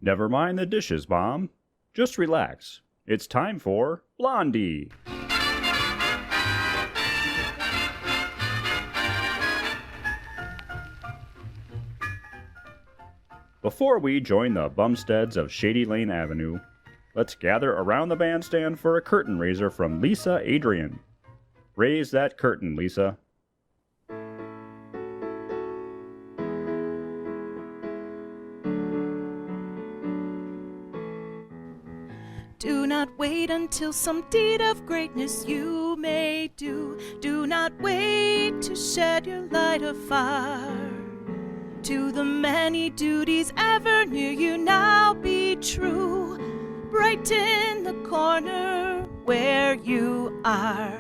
Never mind the dishes, Mom. Just relax. It's time for Blondie. Before we join the Bumsteads of Shady Lane Avenue, let's gather around the bandstand for a curtain raiser from Lisa Adrian. Raise that curtain, Lisa. Do not wait until some deed of greatness you may do. Do not wait to shed your light afar. To the many duties ever near you now be true. Brighten the corner where you are.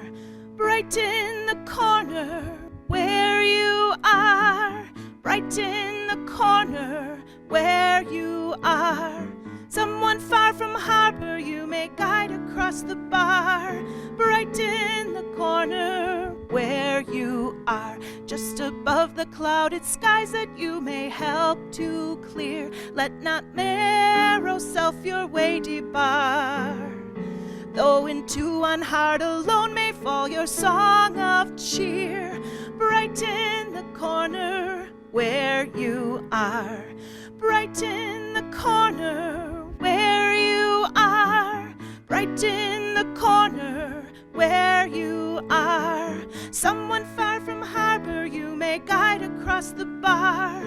Brighten the corner where you are. Brighten the corner where you are. Someone far from harbor you may guide across the bar. Brighten the corner where you are. Just above the clouded skies that you may help to clear. Let not narrow self your way debar. Though into one heart alone may fall your song of cheer. Brighten the corner where you are. Brighten the corner where you are. Brighten the corner where you are. Someone far from harbor you may guide across the bar.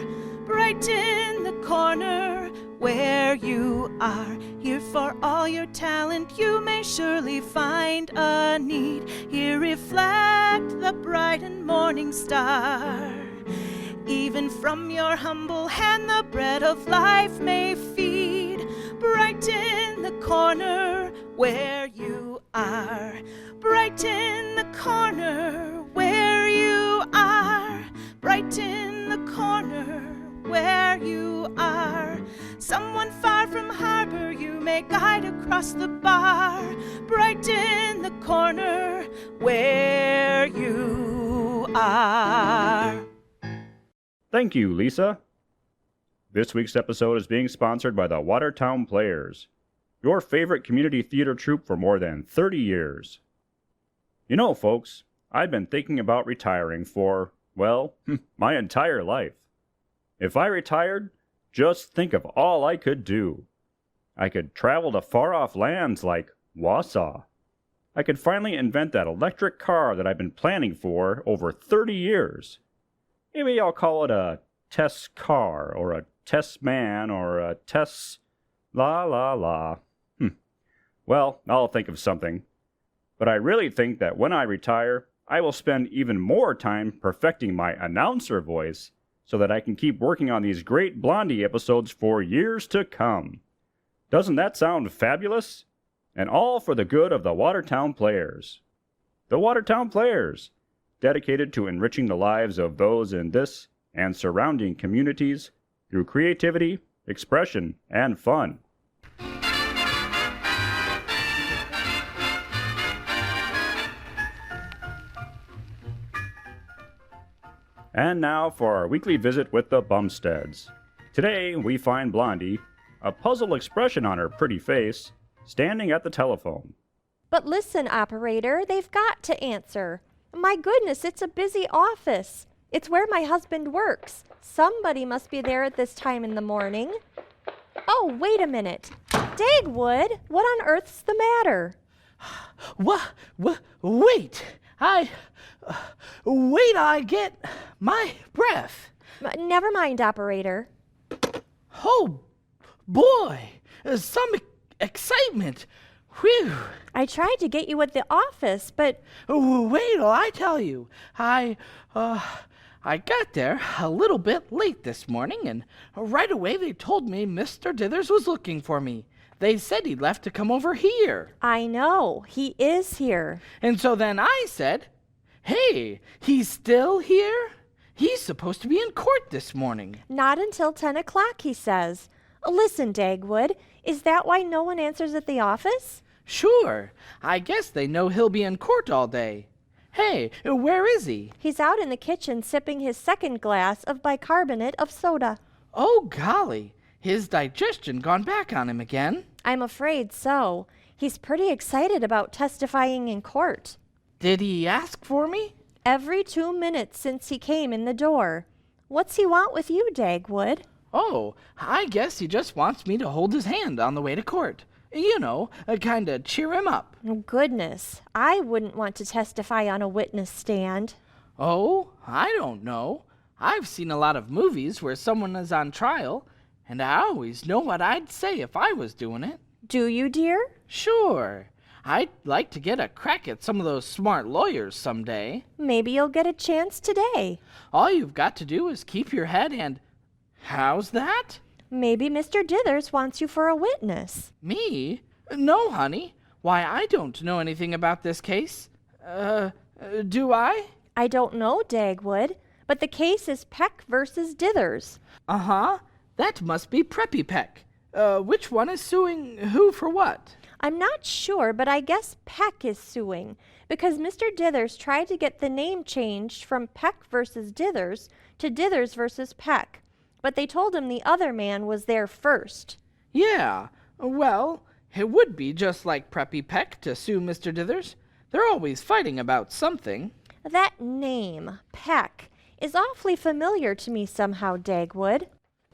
Brighten the corner where you are. Here for all your talent you may surely find a need. Here reflect the bright and morning star. Even from your humble hand the bread of life may feed. Brighten the corner where you are. Brighten the corner where you are. Brighten the corner where you are. Someone far from harbor you may guide across the bar. Brighten the corner where you are. Thank you, Lisa. This week's episode is being sponsored by the Watertown Players, your favorite community theater troupe for more than 30 years. You know, folks, I've been thinking about retiring for, well, my entire life. If I retired, just think of all I could do. I could travel to far-off lands like Wausau. I could finally invent that electric car that I've been planning for over 30 years. Maybe I'll call it a Tess car, or a Tess man, or a Tess la. Well, I'll think of something. But I really think that when I retire, I will spend even more time perfecting my announcer voice so that I can keep working on these great Blondie episodes for years to come. Doesn't that sound fabulous? And all for the good of the Watertown Players. The Watertown Players, dedicated to enriching the lives of those in this and surrounding communities through creativity, expression, and fun. And now for our weekly visit with the Bumsteads. Today we find Blondie, a puzzled expression on her pretty face, standing at the telephone. But listen, operator, they've got to answer. My goodness, it's a busy office. It's where my husband works. Somebody must be there at this time in the morning. Oh, wait a minute. Dagwood, what on earth's the matter? Wait. Wait, I get my breath. Never mind, operator. Oh, boy, some excitement. Whew. I tried to get you at the office, but... Wait till I tell you. I got there a little bit late this morning, and right away they told me Mr. Dithers was looking for me. They said he'd left to come over here. I know, he is here. And so then I said, hey, he's still here? He's supposed to be in court this morning. Not until 10 o'clock, he says. Listen, Dagwood, is that why no one answers at the office? Sure. I guess they know he'll be in court all day. Hey, where is he? He's out in the kitchen sipping his second glass of bicarbonate of soda. Oh, golly. His digestion gone back on him again? I'm afraid so. He's pretty excited about testifying in court. Did he ask for me? Every 2 minutes since he came in the door. What's he want with you, Dagwood? Oh, I guess he just wants me to hold his hand on the way to court. You know, kind of cheer him up. Oh, goodness. I wouldn't want to testify on a witness stand. Oh, I don't know. I've seen a lot of movies where someone is on trial, and I always know what I'd say if I was doing it. Do you, dear? Sure. I'd like to get a crack at some of those smart lawyers someday. Maybe you'll get a chance today. All you've got to do is keep your head and... How's that? Maybe Mr. Dithers wants you for a witness. Me? No, honey. Why, I don't know anything about this case. Do I? I don't know, Dagwood, but the case is Peck versus Dithers. Uh-huh. That must be Preppy Peck. Which one is suing who for what? I'm not sure, but I guess Peck is suing because Mr. Dithers tried to get the name changed from Peck versus Dithers to Dithers versus Peck, but they told him the other man was there first. Yeah, well, it would be just like Preppy Peck to sue Mr. Dithers. They're always fighting about something. That name, Peck, is awfully familiar to me somehow, Dagwood.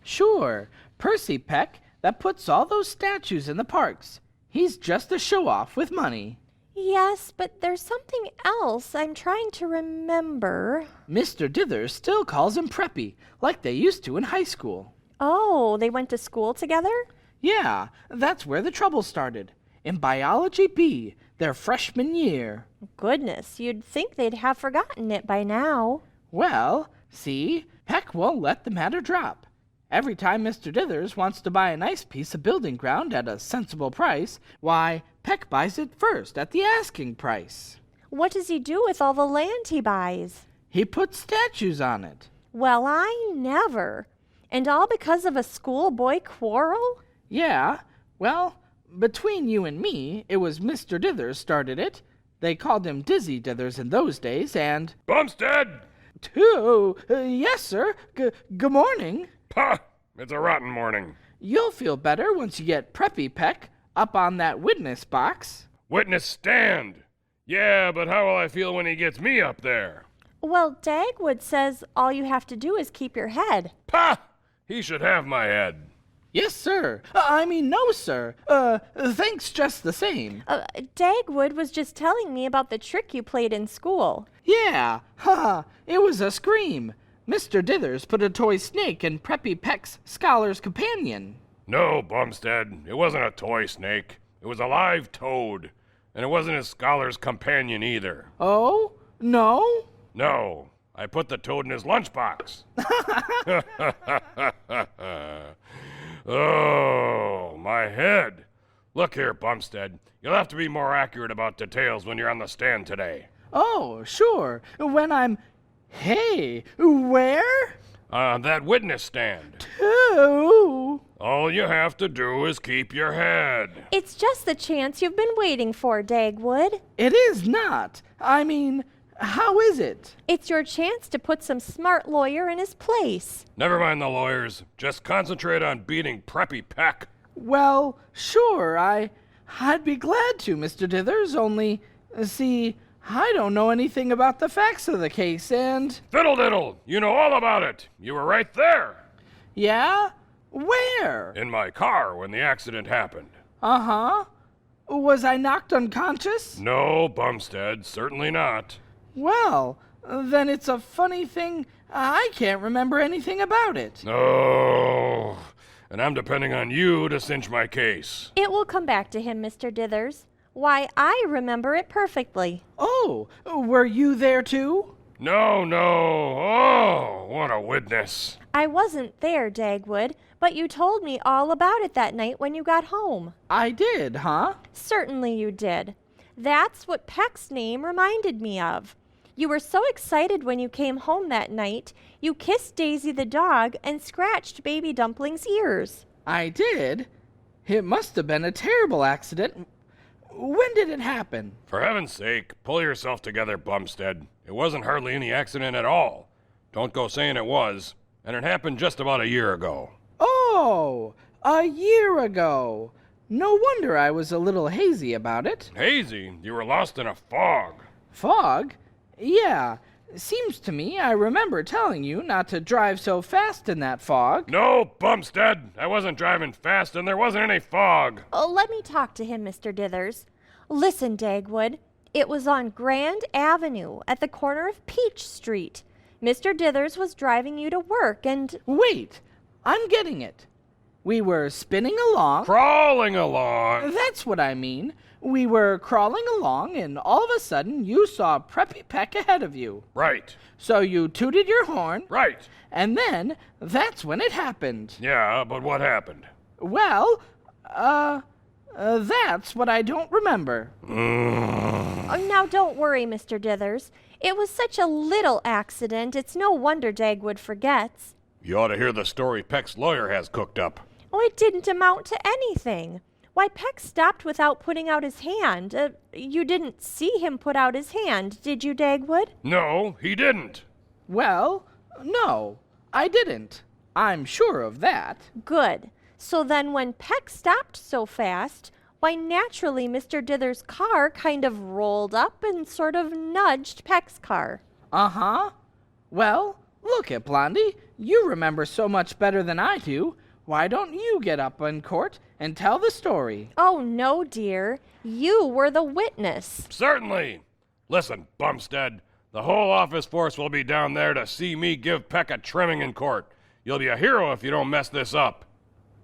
Sure, Percy Peck, that puts all those statues in the parks. He's just a show-off with money. Yes, but there's something else I'm trying to remember. Mr. Dithers still calls him Preppy, like they used to in high school. Oh, they went to school together? Yeah, that's where the trouble started. In Biology B, their freshman year. Goodness, you'd think they'd have forgotten it by now. Well, see, Peck won't let the matter drop. Every time Mr. Dithers wants to buy a nice piece of building ground at a sensible price, why, Peck buys it first at the asking price. What does he do with all the land he buys? He puts statues on it. Well, I never. And all because of a schoolboy quarrel? Yeah, well, between you and me, it was Mr. Dithers started it. They called him Dizzy Dithers in those days, and... Bumstead! Yes, sir. Good morning. Pah! It's a rotten morning. You'll feel better once you get Preppy Peck up on that witness box. Witness stand! Yeah, but how will I feel when he gets me up there? Well, Dagwood says all you have to do is keep your head. Pah! He should have my head. Yes, sir. No, sir. Thanks just the same. Dagwood was just telling me about the trick you played in school. Yeah, it was a scream. Mr. Dithers put a toy snake in Preppy Peck's scholar's companion. No, Bumstead, it wasn't a toy snake. It was a live toad. And it wasn't his scholar's companion either. Oh? No? No, I put the toad in his lunchbox. Oh, my head. Look here, Bumstead. You'll have to be more accurate about details when you're on the stand today. Oh, sure. When I'm... Hey, where? On that witness stand. To? All you have to do is keep your head. It's just the chance you've been waiting for, Dagwood. It is not. How is it? It's your chance to put some smart lawyer in his place. Never mind the lawyers. Just concentrate on beating Preppy Peck. Well, sure, I'd be glad to, Mr. Dithers, only, see, I don't know anything about the facts of the case, and... Fiddle-diddle! You know all about it. You were right there. Yeah? Where? In my car when the accident happened. Uh-huh. Was I knocked unconscious? No, Bumstead, certainly not. Well, then it's a funny thing. I can't remember anything about it. Oh, and I'm depending on you to cinch my case. It will come back to him, Mr. Dithers. Why, I remember it perfectly. Oh, were you there too? No. Oh, what a witness. I wasn't there, Dagwood, but you told me all about it that night when you got home. I did, huh? Certainly you did. That's what Peck's name reminded me of. You were so excited when you came home that night, you kissed Daisy the dog and scratched Baby Dumpling's ears. I did? It must have been a terrible accident. When did it happen? For heaven's sake, pull yourself together, Bumstead. It wasn't hardly any accident at all. Don't go saying it was. And it happened just about a year ago. Oh, a year ago. No wonder I was a little hazy about it. Hazy? You were lost in a fog. Fog? Yeah. Seems to me I remember telling you not to drive so fast in that fog. No, Bumstead. I wasn't driving fast and there wasn't any fog. Oh, let me talk to him, Mr. Dithers. Listen, Dagwood. It was on Grand Avenue at the corner of Peach Street. Mr. Dithers was driving you to work and... Wait, I'm getting it. We were spinning along. Crawling along. That's what I mean. We were crawling along, and all of a sudden you saw Preppy Peck ahead of you. Right. So you tooted your horn. Right. And then that's when it happened. Yeah, but what happened? Well, that's what I don't remember. Oh, now don't worry, Mr. Dithers. It was such a little accident, it's no wonder Dagwood forgets. You ought to hear the story Peck's lawyer has cooked up. Oh, it didn't amount to anything. Why, Peck stopped without putting out his hand. You didn't see him put out his hand, did you, Dagwood? No, he didn't. Well, no, I didn't. I'm sure of that. Good. So then when Peck stopped so fast, why, naturally Mr. Dithers' car kind of rolled up and sort of nudged Peck's car. Uh-huh. Well, look at Blondie. You remember so much better than I do. Why don't you get up in court and tell the story? Oh, no, dear. You were the witness. Certainly. Listen, Bumstead, the whole office force will be down there to see me give Peck a trimming in court. You'll be a hero if you don't mess this up.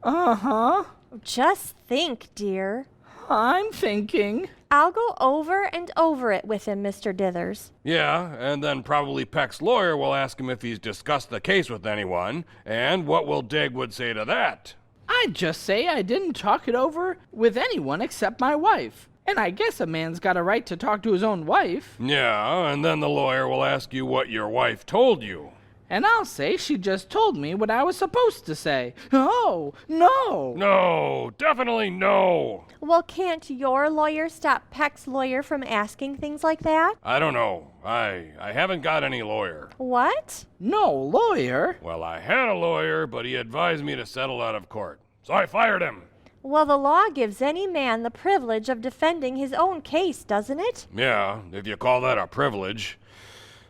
Uh-huh. Just think, dear. I'm thinking. I'll go over and over it with him, Mr. Dithers. Yeah, and then probably Peck's lawyer will ask him if he's discussed the case with anyone, and what will Dagwood say to that? I'd just say I didn't talk it over with anyone except my wife. And I guess a man's got a right to talk to his own wife. Yeah, and then the lawyer will ask you what your wife told you. And I'll say she just told me what I was supposed to say. Oh, no. No, definitely no. Well, can't your lawyer stop Peck's lawyer from asking things like that? I don't know. I haven't got any lawyer. What? No lawyer? Well, I had a lawyer, but he advised me to settle out of court. So I fired him. Well, the law gives any man the privilege of defending his own case, doesn't it? Yeah, if you call that a privilege.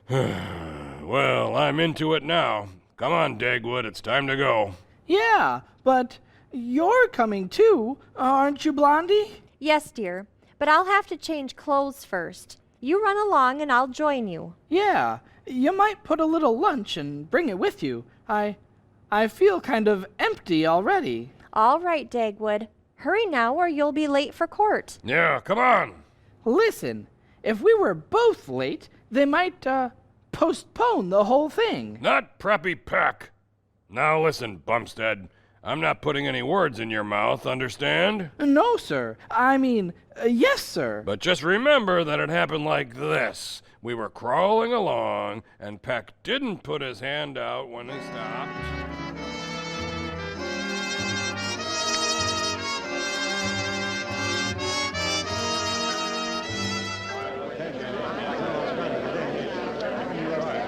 Well, I'm into it now. Come on, Dagwood, it's time to go. Yeah, but you're coming too, aren't you, Blondie? Yes, dear, but I'll have to change clothes first. You run along and I'll join you. Yeah, you might put a little lunch and bring it with you. I feel kind of empty already. All right, Dagwood. Hurry now or you'll be late for court. Yeah, come on. Listen, if we were both late, they might, postpone the whole thing. Not Preppy Peck. Now listen, Bumstead. I'm not putting any words in your mouth, understand? No, sir. I mean, yes, sir. But just remember that it happened like this. We were crawling along, and Peck didn't put his hand out when he stopped.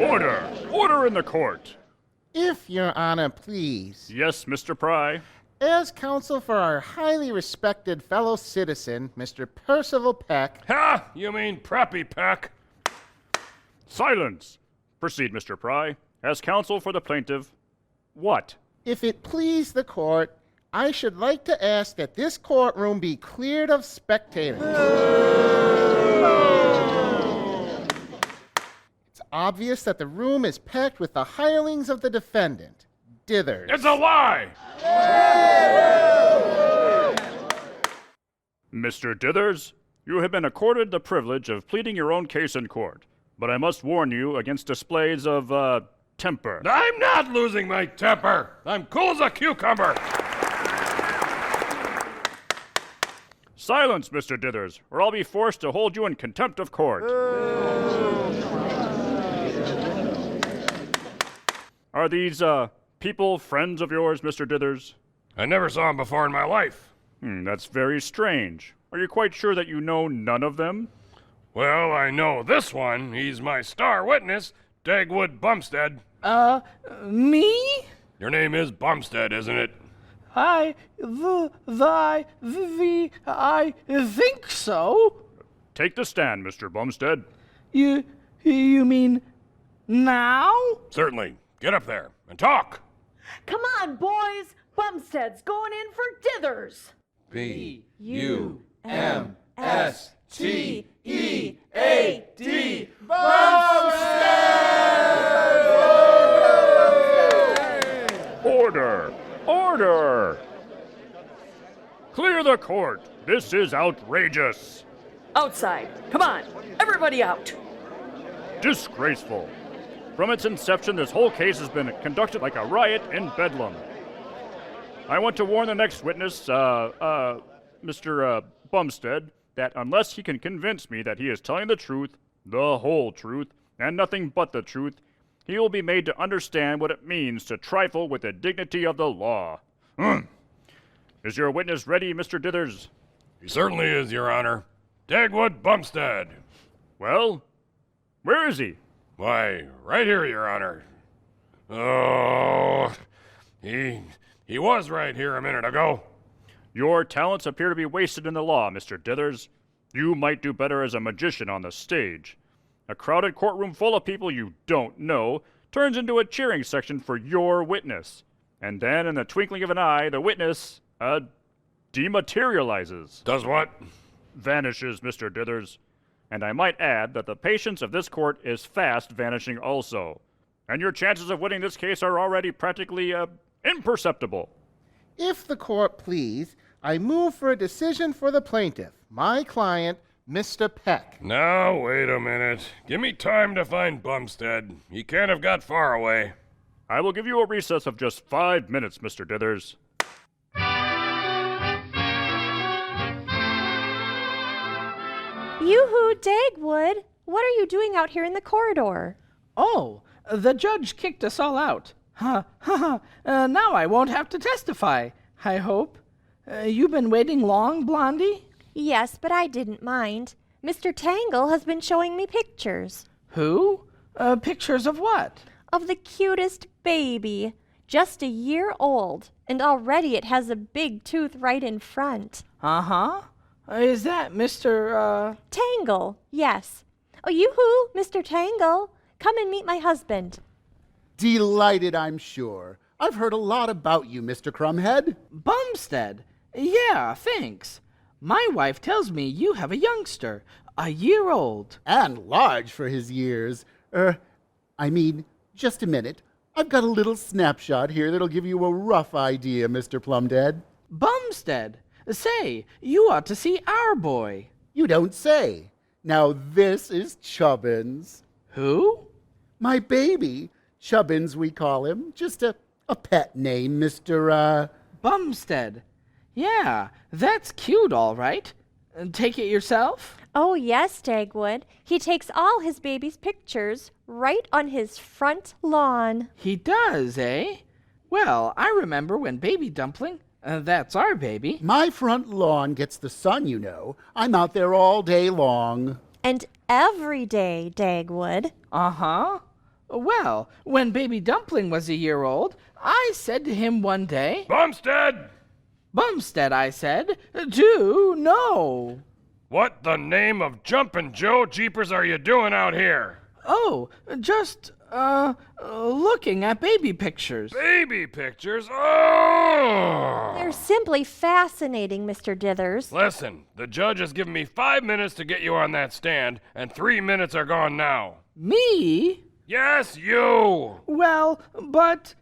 Order! Order in the court! If Your Honor, please. Yes, Mr. Pry. As counsel for our highly respected fellow citizen, Mr. Percival Peck. Ha! You mean Preppy Peck? Silence! Proceed, Mr. Pry. As counsel for the plaintiff, what? If it please the court, I should like to ask that this courtroom be cleared of spectators. It's obvious that the room is packed with the hirelings of the defendant, Dithers. It's a lie! Mr. Dithers, you have been accorded the privilege of pleading your own case in court, but I must warn you against displays of, temper. I'm not losing my temper. I'm cool as a cucumber. Silence, Mr. Dithers, or I'll be forced to hold you in contempt of court. Are these, people friends of yours, Mr. Dithers? I never saw him before in my life. That's very strange. Are you quite sure that you know none of them? Well, I know this one. He's my star witness, Dagwood Bumstead. Me? Your name is Bumstead, isn't it? I think so. Take the stand, Mr. Bumstead. You mean now? Certainly. Get up there and talk. Come on, boys. Bumstead's going in for dithers. B-U-M-S-T-E-A-D. Order! Order! Clear the court. This is outrageous. Outside. Come on. Everybody out. Disgraceful. From its inception, this whole case has been conducted like a riot in Bedlam. I want to warn the next witness, Mr. Bumstead, that unless he can convince me that he is telling the truth, the whole truth, and nothing but the truth, he will be made to understand what it means to trifle with the dignity of the law. Is your witness ready, Mr. Dithers? He certainly is, Your Honor. Dagwood Bumstead. Well, where is he? Why, right here, Your Honor. Oh, he was right here a minute ago. Your talents appear to be wasted in the law, Mr. Dithers. You might do better as a magician on the stage. A crowded courtroom full of people you don't know turns into a cheering section for your witness. And then, in the twinkling of an eye, the witness, dematerializes. Does what? Vanishes, Mr. Dithers. And I might add that the patience of this court is fast vanishing also. And your chances of winning this case are already practically, imperceptible. If the court please, I move for a decision for the plaintiff, my client, Mr. Peck. Now, wait a minute. Give me time to find Bumstead. He can't have got far away. I will give you a recess of just 5 minutes, Mr. Dithers. Yoo-hoo, Dagwood! What are you doing out here in the corridor? Oh, the judge kicked us all out. Now I won't have to testify, I hope. You been waiting long, Blondie? Yes, but I didn't mind. Mr. Tangle has been showing me pictures. Who? Pictures of what? Of the cutest baby. Just a year old, and already it has a big tooth right in front. Uh-huh. Is that Mr. Tangle, yes. Oh, yoo-hoo, Mr. Tangle. Come and meet my husband. Delighted, I'm sure. I've heard a lot about you, Mr. Crumhead. Bumstead? Yeah, thanks. My wife tells me you have a youngster, a year old. And large for his years. Just a minute. I've got a little snapshot here that'll give you a rough idea, Mr. Plumdead. Bumstead? Say, you ought to see our boy. You don't say. Now this is Chubbins. Who? My baby. Chubbins, we call him. Just a pet name, Mr. Bumstead. Yeah, that's cute, all right. Take it yourself? Oh, yes, Dagwood. He takes all his baby's pictures right on his front lawn. He does, eh? Well, I remember when Baby Dumpling, that's our baby. My front lawn gets the sun, you know. I'm out there all day long. And every day, Dagwood. Uh-huh. Well, when Baby Dumpling was a year old, I said to him one day, Bumstead! Bumstead, I said, do no. What the name of Jumpin' Joe Jeepers are you doing out here? Oh, just, looking at baby pictures. Baby pictures? Oh! They're simply fascinating, Mr. Dithers. Listen, the judge has given me 5 minutes to get you on that stand, and 3 minutes are gone now. Me? Yes, you! Well, but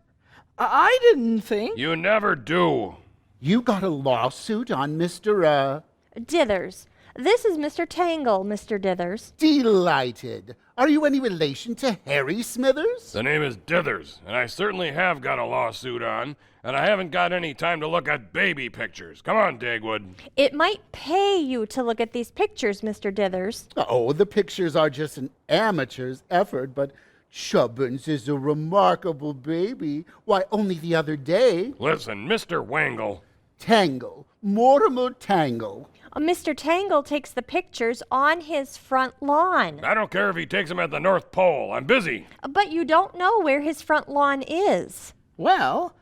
I didn't think. You never do. You got a lawsuit on Mr. Dithers. This is Mr. Tangle, Mr. Dithers. Delighted. Are you any relation to Harry Smithers? The name is Dithers, and I certainly have got a lawsuit on, and I haven't got any time to look at baby pictures. Come on, Dagwood. It might pay you to look at these pictures, Mr. Dithers. Oh, the pictures are just an amateur's effort, but Chubbins is a remarkable baby. Why, only the other day. Listen, Mr. Wangle. Tangle. Mortimer Tangle. Mr. Tangle takes the pictures on his front lawn. I don't care if he takes them at the North Pole. I'm busy. But you don't know where his front lawn is. Well,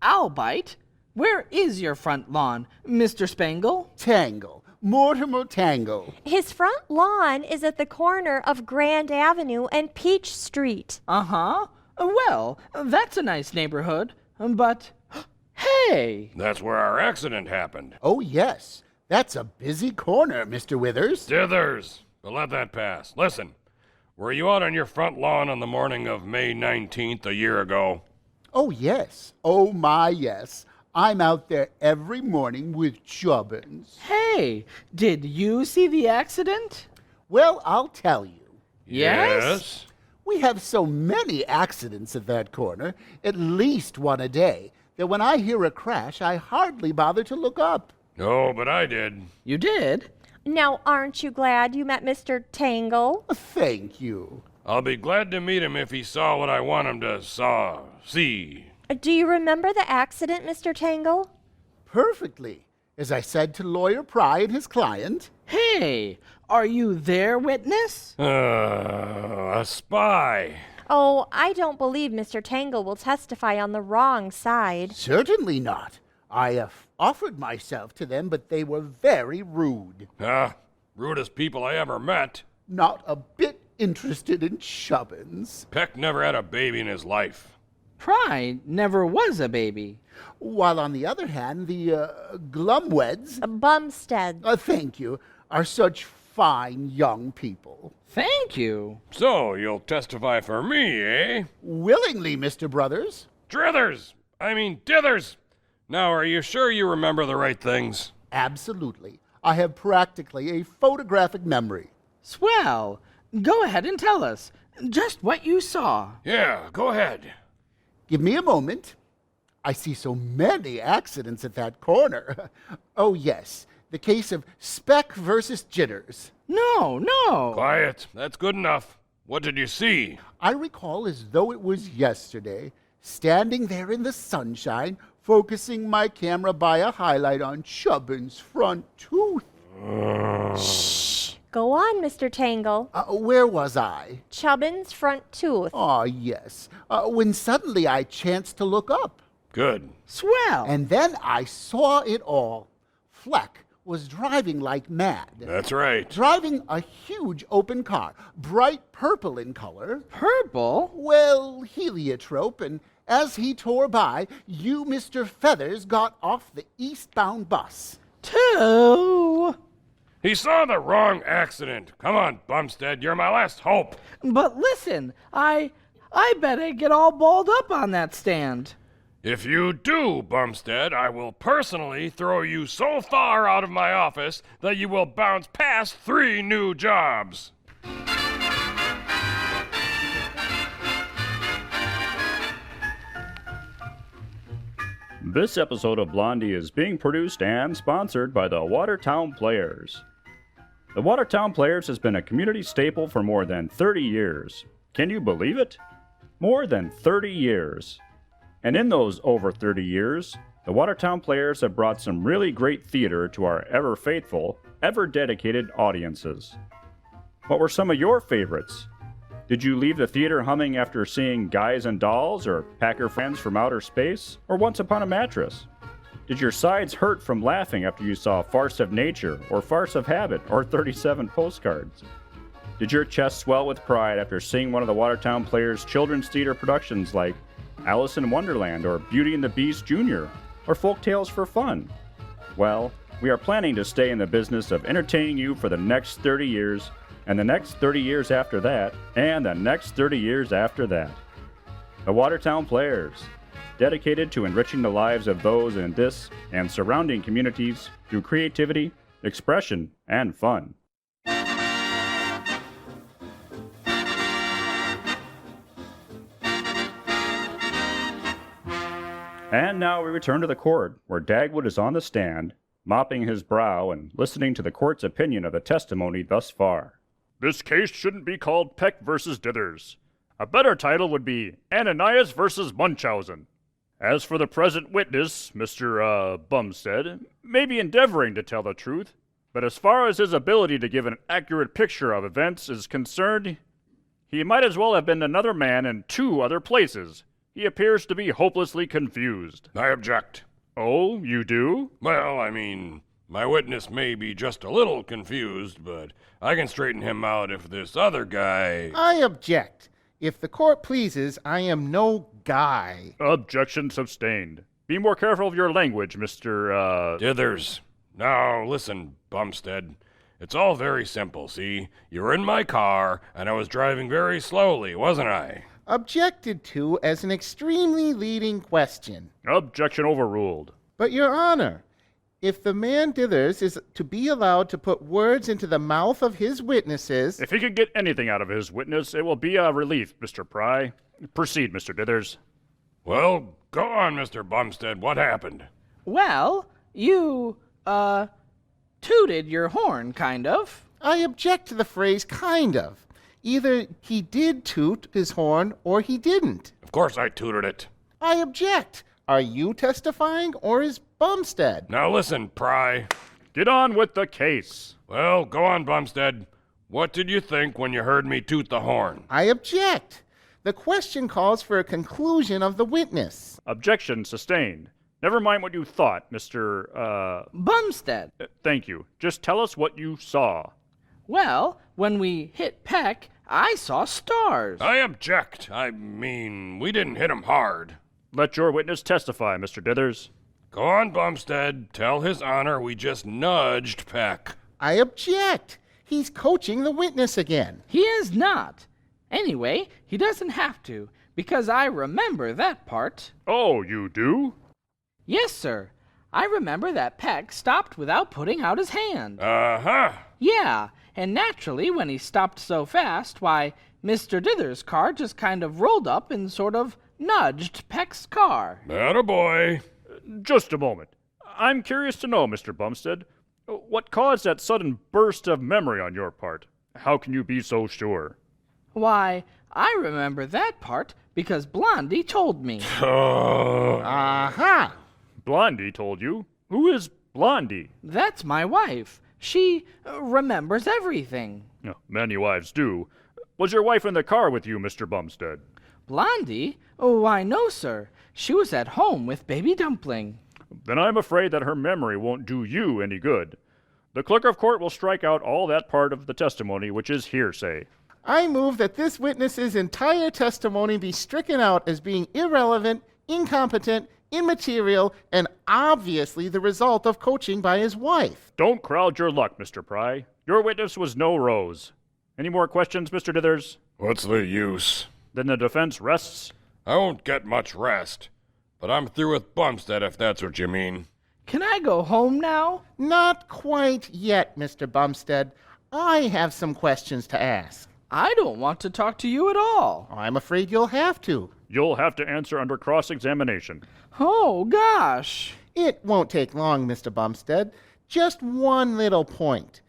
I'll bite. Where is your front lawn, Mr. Spangle? Tangle. Mortimer Tangle. His front lawn is at the corner of Grand Avenue and Peach Street. Uh-huh. Well, that's a nice neighborhood, but... Hey! That's where our accident happened. Oh, yes. That's a busy corner, Mr. Withers. Dithers. But let that pass. Listen, were you out on your front lawn on the morning of May 19th a year ago? Oh, yes. Oh, my, yes. I'm out there every morning with Chubbins. Hey, did you see the accident? Well, I'll tell you. Yes? We have so many accidents at that corner, at least one a day, that when I hear a crash, I hardly bother to look up. No, but I did. You did? Now, aren't you glad you met Mr. Tangle? Thank you. I'll be glad to meet him if he saw what I want him to see. Do you remember the accident, Mr. Tangle? Perfectly. As I said to Lawyer Pry and his client. Hey, are you their witness? A spy. Oh, I don't believe Mr. Tangle will testify on the wrong side. Certainly not. I have offered myself to them, but they were very rude. Rudest people I ever met. Not a bit interested in Chubbins. Peck never had a baby in his life. Pry never was a baby. While on the other hand, the Glumweds, Bumstead. thank you, are such fine young people. Thank you. So, you'll testify for me, eh? Willingly, Mr. Brothers. Dithers! Now, are you sure you remember the right things? Absolutely. I have practically a photographic memory. Swell. Go ahead and tell us just what you saw. Yeah, go ahead. Give me a moment. I see so many accidents at that corner. Oh, yes, the case of Speck versus Jitters. No. Quiet. That's good enough. What did you see? I recall as though it was yesterday, standing there in the sunshine, focusing my camera by a highlight on Chubbins' front tooth. Shh. Go on, Mr. Tangle. Where was I? Chubbins' front tooth. Ah, yes. When suddenly I chanced to look up. Good. Swell. And then I saw it all. Fleck was driving like mad. That's right. Driving a huge open car, bright purple in color. Purple? Well, heliotrope, and as he tore by, you, Mr. Feathers, got off the eastbound bus. 2. He saw the wrong accident. Come on, Bumstead, you're my last hope. But listen, I bet I get all balled up on that stand. If you do, Bumstead, I will personally throw you so far out of my office that you will bounce past 3 new jobs. This episode of Blondie is being produced and sponsored by the Watertown Players. The Watertown Players has been a community staple for more than 30 years. Can you believe it? More than 30 years. And in those over 30 years, the Watertown Players have brought some really great theater to our ever-faithful, ever-dedicated audiences. What were some of your favorites? Did you leave the theater humming after seeing Guys and Dolls, or Packer Friends from Outer Space, or Once Upon a Mattress? Did your sides hurt from laughing after you saw Farce of Nature, or Farce of Habit, or 37 Postcards? Did your chest swell with pride after seeing one of the Watertown Players' children's theater productions like Alice in Wonderland, or Beauty and the Beast Jr., or Folk Tales for Fun? Well, we are planning to stay in the business of entertaining you for the next 30 years, and the next 30 years after that, and the next 30 years after that. The Watertown Players, dedicated to enriching the lives of those in this and surrounding communities through creativity, expression, and fun. And now we return to the court, where Dagwood is on the stand, mopping his brow and listening to the court's opinion of the testimony thus far. This case shouldn't be called Peck versus Dithers. A better title would be Ananias versus Munchausen. As for the present witness, Mr. Bumstead, may be endeavoring to tell the truth, but as far as his ability to give an accurate picture of events is concerned, he might as well have been another man in 2 other places. He appears to be hopelessly confused. I object. Oh, you do? Well, I mean, my witness may be just a little confused, but I can straighten him out if this other guy... I object. If the court pleases, I am no guy. Objection sustained. Be more careful of your language, Mr. Dithers. Now, listen, Bumstead. It's all very simple, see? You were in my car, and I was driving very slowly, wasn't I? Objected to as an extremely leading question. Objection overruled. But, Your Honor, if the man Dithers is to be allowed to put words into the mouth of his witnesses... If he can get anything out of his witness, it will be a relief, Mr. Pry. Proceed, Mr. Dithers. Well, go on, Mr. Bumstead. What happened? Well, you, tooted your horn, kind of. I object to the phrase kind of. Either he did toot his horn or he didn't. Of course I tooted it. I object. Are you testifying or is Bumstead? Now listen, Pry. Get on with the case. Well, go on, Bumstead. What did you think when you heard me toot the horn? I object. The question calls for a conclusion of the witness. Objection sustained. Never mind what you thought, Mr. Bumstead. Thank you. Just tell us what you saw. Well, when we hit Peck, I saw stars. I object. I mean, we didn't hit him hard. Let your witness testify, Mr. Dithers. Go on, Bumstead. Tell His Honor we just nudged Peck. I object. He's coaching the witness again. He is not. Anyway, he doesn't have to, because I remember that part. Oh, you do? Yes, sir. I remember that Peck stopped without putting out his hand. Uh-huh. Yeah, and naturally, when he stopped so fast, why, Mr. Dithers' car just kind of rolled up and sort of nudged Peck's car. Attaboy. Just a moment. I'm curious to know, Mr. Bumstead, what caused that sudden burst of memory on your part? How can you be so sure? Why, I remember that part because Blondie told me. Aha! Blondie told you? Who is Blondie? That's my wife. She remembers everything. Many wives do. Was your wife in the car with you, Mr. Bumstead? Blondie? Oh, why, no, sir. She was at home with Baby Dumpling. Then I'm afraid that her memory won't do you any good. The clerk of court will strike out all that part of the testimony which is hearsay. I move that this witness's entire testimony be stricken out as being irrelevant, incompetent, immaterial, and obviously the result of coaching by his wife. Don't crowd your luck, Mr. Pry. Your witness was no Rose. Any more questions, Mr. Dithers? What's the use? Then the defense rests. I won't get much rest. But I'm through with Bumstead, if that's what you mean. Can I go home now? Not quite yet, Mr. Bumstead. I have some questions to ask. I don't want to talk to you at all. I'm afraid you'll have to. You'll have to answer under cross-examination. Oh, gosh. It won't take long, Mr. Bumstead. Just one little point.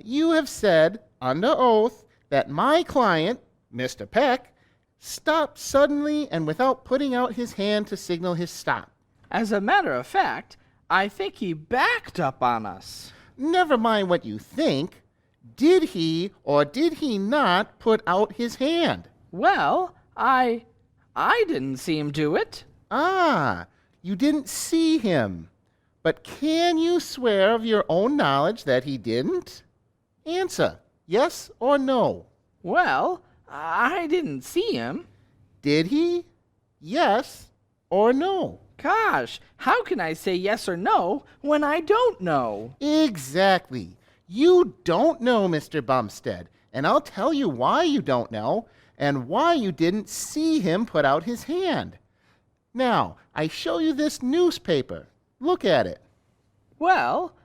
You have said, under oath, that my client, Mr. Peck, stopped suddenly and without putting out his hand to signal his stop. As a matter of fact, I think he backed up on us. Never mind what you think. Did he or did he not put out his hand? Well, I didn't see him do it. Ah, you didn't see him. But can you swear of your own knowledge that he didn't? Answer, yes or no. Well, I didn't see him. Did he? Yes or no? Gosh, how can I say yes or no when I don't know? Exactly. You don't know, Mr. Bumstead, and I'll tell you why you don't know and why you didn't see him put out his hand. Now, I show you this newspaper. Look at it. Well,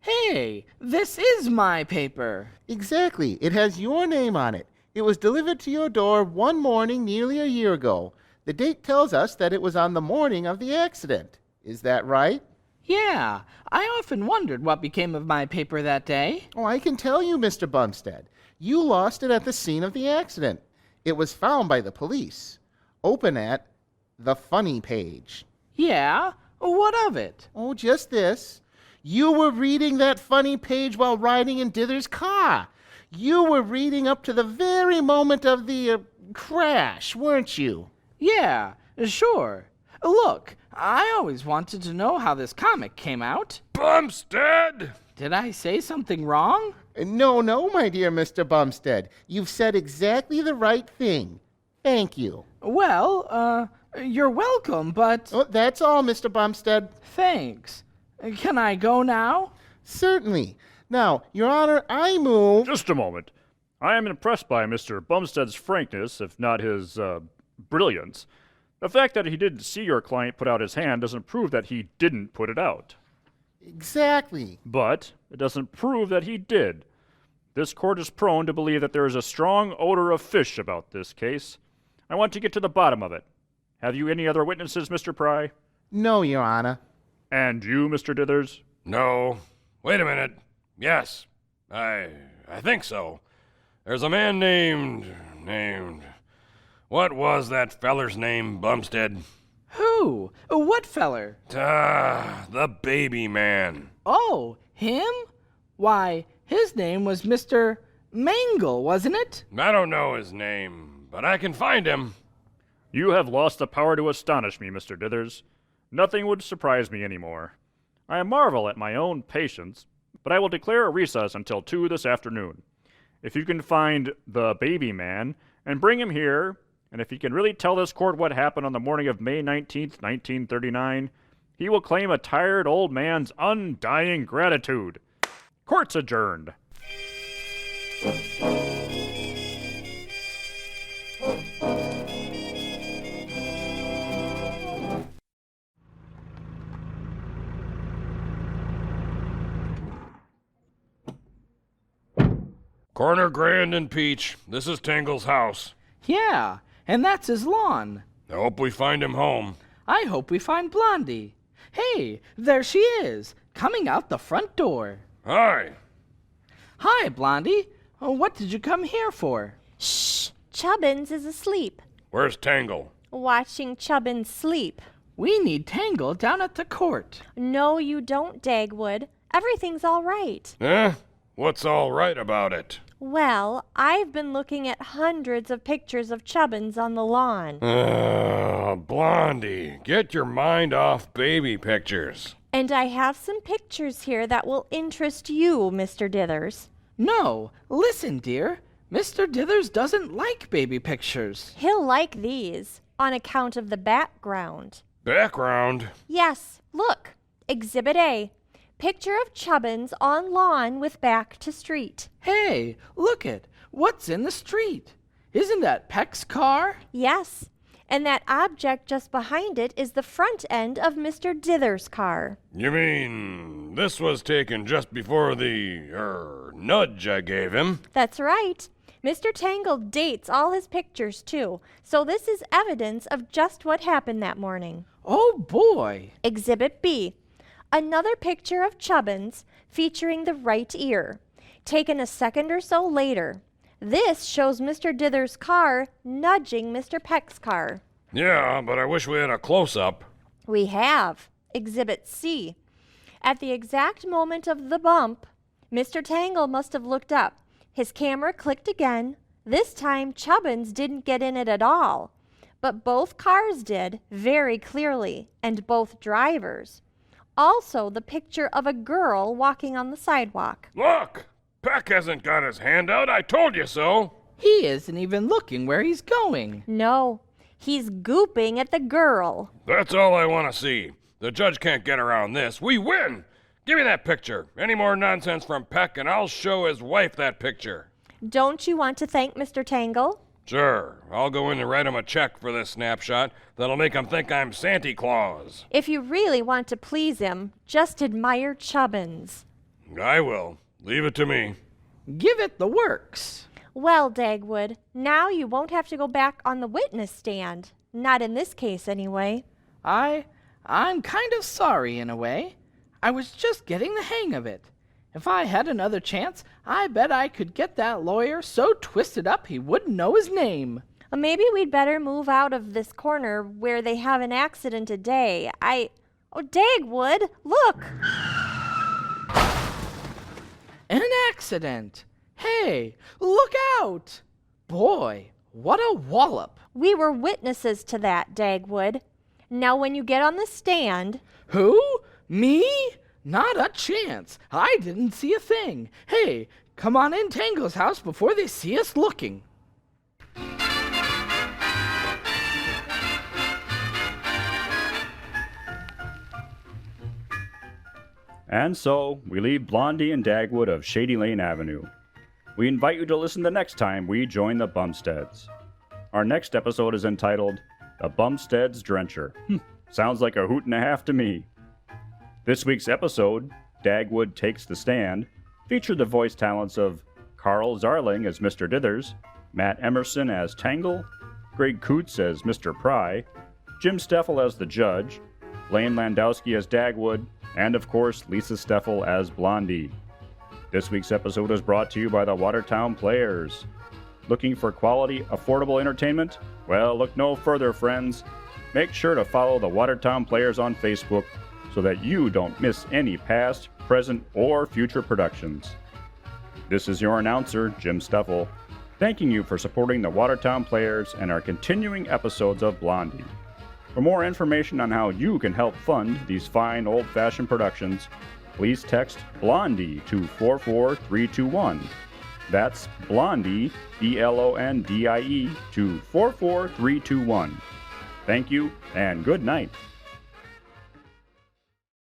Hey, this is my paper. Exactly. It has your name on it. It was delivered to your door one morning nearly a year ago. The date tells us that it was on the morning of the accident. Is that right? Yeah, I often wondered what became of my paper that day. Oh, I can tell you, Mr. Bumstead. You lost it at the scene of the accident. It was found by the police. Open at the funny page. Yeah? What of it? Oh, just this. You were reading that funny page while riding in Dithers' car. You were reading up to the very moment of the crash, weren't you? Yeah, sure. Look, I always wanted to know how this comic came out. Bumstead! Did I say something wrong? No, my dear Mr. Bumstead. You've said exactly the right thing. Thank you. Well, you're welcome, but... Oh, that's all, Mr. Bumstead. Thanks. Can I go now? Certainly. Now, Your Honor, I move... Just a moment. I am impressed by Mr. Bumstead's frankness, if not his, brilliance. The fact that he didn't see your client put out his hand doesn't prove that he didn't put it out. Exactly. But it doesn't prove that he did. This court is prone to believe that there is a strong odor of fish about this case. I want to get to the bottom of it. Have you any other witnesses, Mr. Pry? No, Your Honor. And you, Mr. Dithers? No. Wait a minute. Yes. I think so. There's a man named... What was that feller's name, Bumstead? Who? What feller? The baby man. Oh, him? Why, his name was Mr. Mangle, wasn't it? I don't know his name, but I can find him. You have lost the power to astonish me, Mr. Dithers. Nothing would surprise me anymore. I marvel at my own patience, but I will declare a recess until 2 this afternoon. If you can find the baby man and bring him here, and if he can really tell this court what happened on the morning of May 19th, 1939, he will claim a tired old man's undying gratitude. Court's adjourned. Corner Grand and Peach, this is Tangle's house. Yeah, and that's his lawn. I hope we find him home. I hope we find Blondie. Hey, there she is, coming out the front door. Hi. Hi, Blondie. What did you come here for? Shh! Chubbins is asleep. Where's Tangle? Watching Chubbins sleep. We need Tangle down at the court. No, you don't, Dagwood. Everything's all right. Eh? What's all right about it? Well, I've been looking at hundreds of pictures of Chubbins on the lawn. Blondie, get your mind off baby pictures. And I have some pictures here that will interest you, Mr. Dithers. No, listen, dear. Mr. Dithers doesn't like baby pictures. He'll like these, on account of the background. Background? Yes, look. Exhibit A. Picture of Chubbins on lawn with back to street. Hey, look it. What's in the street? Isn't that Peck's car? Yes, and that object just behind it is the front end of Mr. Dithers' car. You mean this was taken just before the, nudge I gave him? That's right. Mr. Tangle dates all his pictures, too, so this is evidence of just what happened that morning. Oh, boy. Exhibit B. Another picture of Chubbins featuring the right ear, taken a second or so later. This shows Mr. Dithers' car nudging Mr. Peck's car. Yeah, but I wish we had a close-up. We have. Exhibit C. At the exact moment of the bump, Mr. Tangle must have looked up. His camera clicked again. This time, Chubbins didn't get in it at all. But both cars did, very clearly, and both drivers. Also, the picture of a girl walking on the sidewalk. Look! Peck hasn't got his hand out. I told you so. He isn't even looking where he's going. No, he's gooping at the girl. That's all I want to see. The judge can't get around this. We win! Give me that picture. Any more nonsense from Peck, and I'll show his wife that picture. Don't you want to thank Mr. Tangle? Sure. I'll go in and write him a check for this snapshot that'll make him think I'm Santa Claus. If you really want to please him, just admire Chubbins. I will. Leave it to me. Give it the works. Well, Dagwood, now you won't have to go back on the witness stand. Not in this case, anyway. I'm kind of sorry in a way. I was just getting the hang of it. If I had another chance, I bet I could get that lawyer so twisted up he wouldn't know his name. Maybe we'd better move out of this corner where they have an accident a day. Oh, Dagwood, look! An accident. Hey, look out! Boy, what a wallop. We were witnesses to that, Dagwood. Now, when you get on the stand, Who? Me? Not a chance. I didn't see a thing. Hey, come on in Tango's house before they see us looking. And so, we leave Blondie and Dagwood of Shady Lane Avenue. We invite you to listen the next time we join the Bumsteads. Our next episode is entitled The Bumsteads Drencher. Sounds like a hoot and a half to me. This week's episode, Dagwood Takes the Stand, featured the voice talents of Carl Zarling as Mr. Dithers, Matt Emerson as Tangle, Greg Coots as Mr. Pry, Jim Steffel as the Judge, Lane Landowski as Dagwood, and of course Lisa Steffel as Blondie. This week's episode is brought to you by the Watertown Players. Looking for quality, affordable entertainment? Well, look no further, friends. Make sure to follow the Watertown Players on Facebook so that you don't miss any past, present, or future productions. This is your announcer, Jim Steffel, thanking you for supporting the Watertown Players and our continuing episodes of Blondie. For more information on how you can help fund these fine old-fashioned productions, please text Blondie to 44321. That's Blondie, Blondie, to 44321. Thank you, and good night.